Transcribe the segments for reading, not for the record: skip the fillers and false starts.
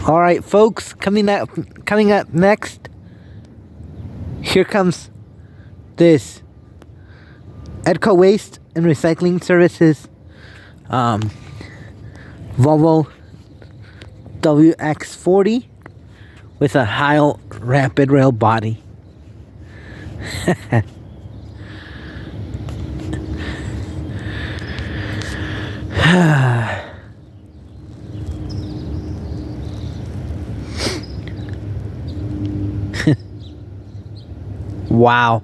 All right, folks, coming up next. Here comes this Edco Waste and Recycling Services Volvo WX40 with a high rapid rail body. Wow.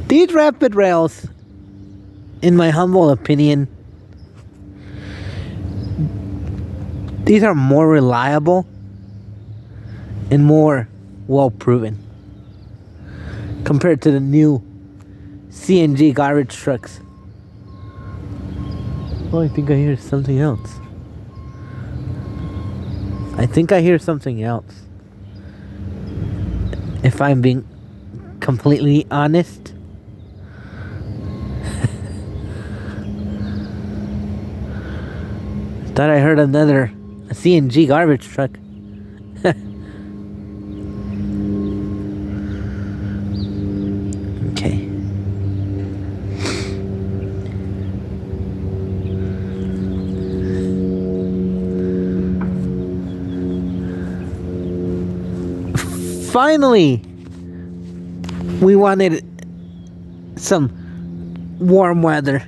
These rapid rails, in my humble opinion, these are more reliable and more well proven compared to the new CNG garbage trucks. Oh, I think I hear something else. If I'm being completely honest. Thought I heard another CNG garbage truck. Okay. Finally, we wanted some warm weather.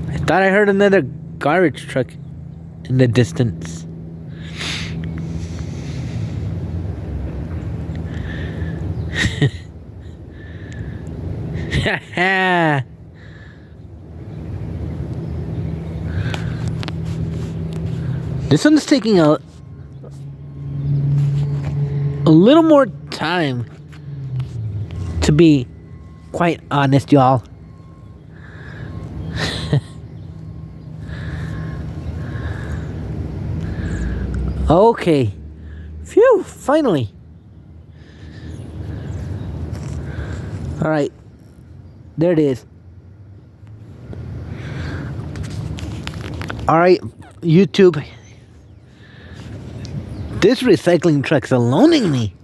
I thought I heard another garbage truck in the distance. This one's taking a little more time, to be quite honest, y'all. Okay. Phew, finally. Alright. There it is. Alright, YouTube. This recycling truck's aloning me.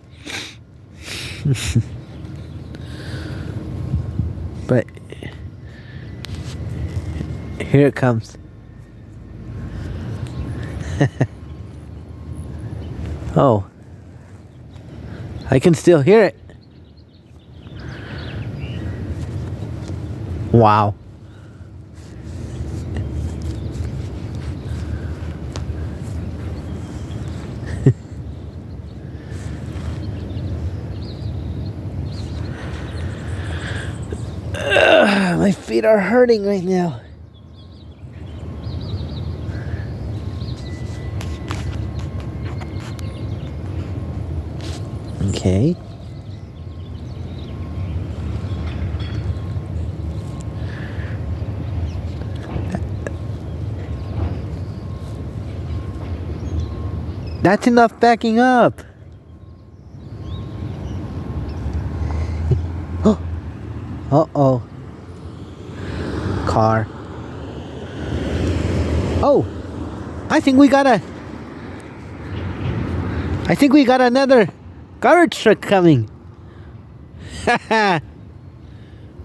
But here it comes. Oh, I can still hear it. Wow. My feet are hurting right now. Okay. That's enough backing up. Uh-oh. Car. Oh, I think we got another garbage truck coming.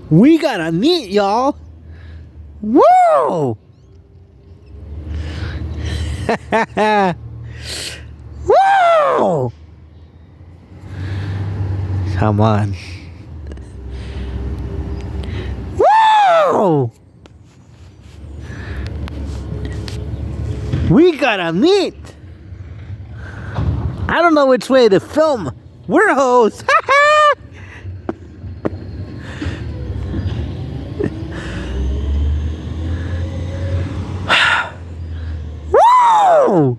We got a meet, y'all. Woo! Woo! Come on. Woo! We gotta meet. I don't know which way to film. We're hoes. Woo!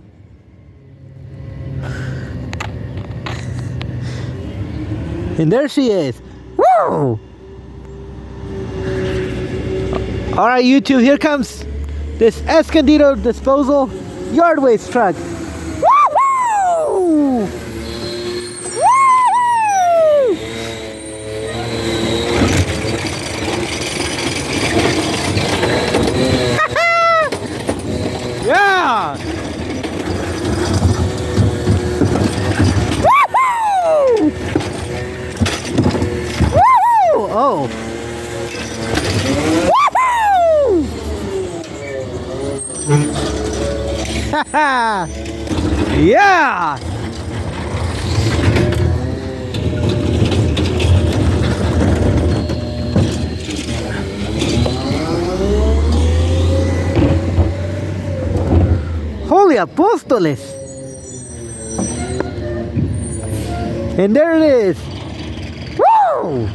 And there she is. Woo! Woo! All right, YouTube, here comes this Escondido Disposal yard waste truck. Woo-hoo! Woo! Yeah! Woo-hoo! Woo-hoo! Oh. Haha! Yeah! Holy apóstoles! And there it is! Woo!